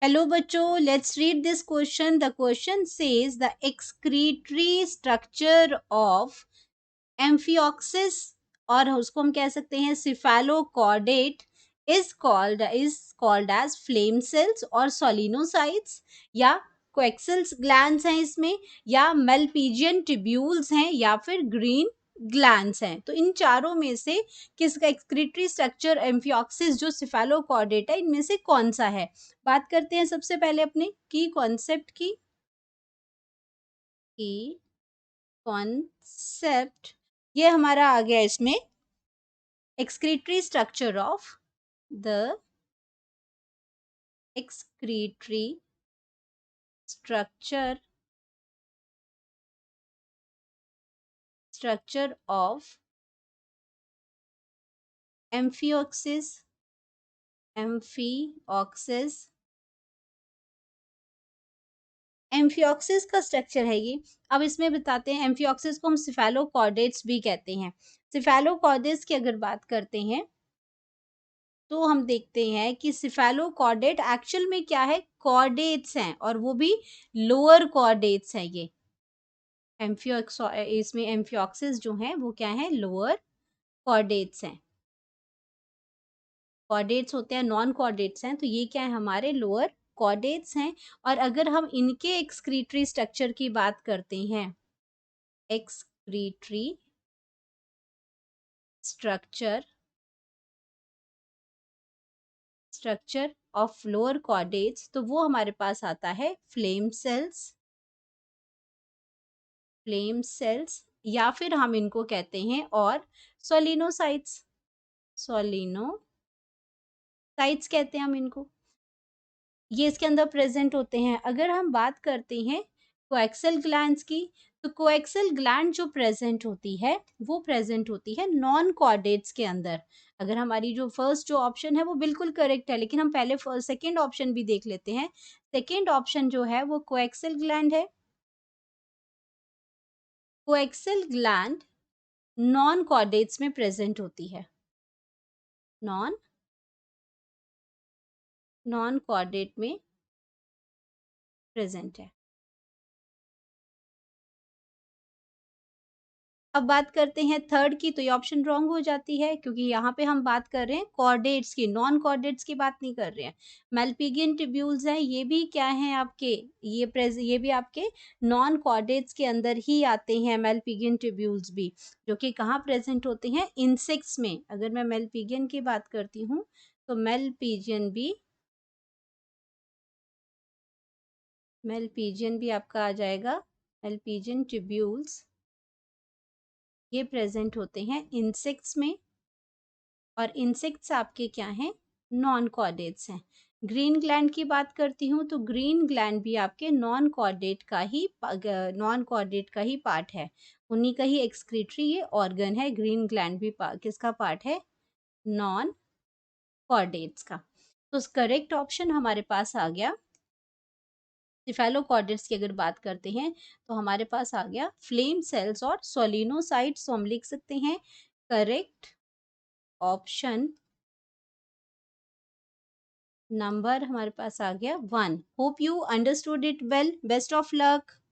Hello बच्चों, let's read this question. The question says the excretory structure of amphioxus, और उसको हम कह सकते हैं cephalochordate, is called as flame cells और सोलिनोसाइट्स, या कोएक्सिल्स ग्लैंड्स हैं इसमें, या मेलपीजियन ट्यूब्यूल्स हैं, या फिर ग्रीन ग्लैंड्स हैं. तो इन चारों में से किसका एक्सक्रीटरी स्ट्रक्चर एम्फिओक्सिस जो सिफेलोकॉर्डेट है, इनमें से कौन सा है? बात करते हैं सबसे पहले अपने की कॉन्सेप्ट की कॉन्सेप्ट. ये हमारा आ गया इसमें excretory structure of the excretory structure of amphioxis. Amphioxus का स्ट्रक्चर है ये. अब इसमें बताते हैं, एम्फियोक्सिस को हम सिफेलोकॉर्डेट्स भी कहते हैं. सिफेलोकॉर्डेट्स की अगर बात करते हैं तो हम देखते हैं कि सिफेलोकॉर्डेट एक्चुअल में क्या है, कॉर्डेट्स हैं, और वो भी लोअर कॉर्डेट्स हैं. ये इसमें एम्फियोक्सिस जो है वो क्या है, लोअर कॉर्डेट्स हैं. कॉर्डेट्स होते हैं, नॉन कॉर्डेट्स हैं, तो ये क्या है, हमारे लोअर कॉर्डेट्स हैं. और अगर हम इनके एक्सक्रीटरी स्ट्रक्चर की बात करते हैं, excretory structure of lower chordates, तो वो हमारे पास आता है फ्लेम सेल्स, या फिर हम इनको कहते हैं और सोलिनोसाइट्स. सोलिनोसाइट्स कहते हैं हम इनको. ये इसके अंदर प्रेजेंट होते हैं. अगर हम बात करते हैं कोएक्सल ग्लैंड्स की, तो कोएक्सल ग्लैंड जो प्रेजेंट होती है वो प्रेजेंट होती है नॉन कॉर्डेट्स के अंदर. अगर हमारी जो फर्स्ट जो ऑप्शन है वो बिल्कुल करेक्ट है, लेकिन हम पहले सेकेंड ऑप्शन भी देख लेते हैं. सेकेंड ऑप्शन जो है वो कोएक्सल ग्लैंड है. कोएक्सल ग्लैंड नॉन कॉर्डेट्स में प्रेजेंट होती है. नॉन नॉन कॉर्डेट में प्रेजेंट है. अब बात करते हैं थर्ड की, तो ये ऑप्शन रॉन्ग हो जाती है, क्योंकि यहाँ पे हम बात कर रहे हैं कॉर्डेट्स की, नॉन कॉर्डेट्स की बात नहीं कर रहे हैं. मेलपिगियन ट्यूब्यूल्स हैं, ये भी क्या हैं आपके, ये भी आपके नॉन कॉर्डेट्स के अंदर ही आते हैं. मेलपिगियन ट्यूब्यूल्स भी, जो कि कहाँ प्रेजेंट होते हैं, इंसेक्ट्स में. अगर मैं मेलपिगियन की बात करती हूँ तो मेलपिजियन भी आपका आ जाएगा. मेलपिजियन ट्यूब्यूल्स ये प्रेजेंट होते हैं इंसेक्ट्स में, और इंसेक्ट्स आपके क्या हैं, नॉन कॉर्डेट्स हैं. ग्रीन ग्लैंड की बात करती हूँ तो ग्रीन ग्लैंड भी आपके नॉन कॉर्डेट का ही पार्ट है. उन्हीं का ही एक्सक्रीटरी ये ऑर्गन है. ग्रीन ग्लैंड भी किसका पार्ट है, नॉन कॉर्डेट्स का. तो करेक्ट ऑप्शन हमारे पास आ गया. सिफेलोकॉर्डेट्स की अगर बात करते हैं तो हमारे पास आ गया फ्लेम सेल्स और सोलिनोसाइट्स. तो हम लिख सकते हैं करेक्ट ऑप्शन नंबर हमारे पास आ गया 1. Hope you understood it well. Best of luck.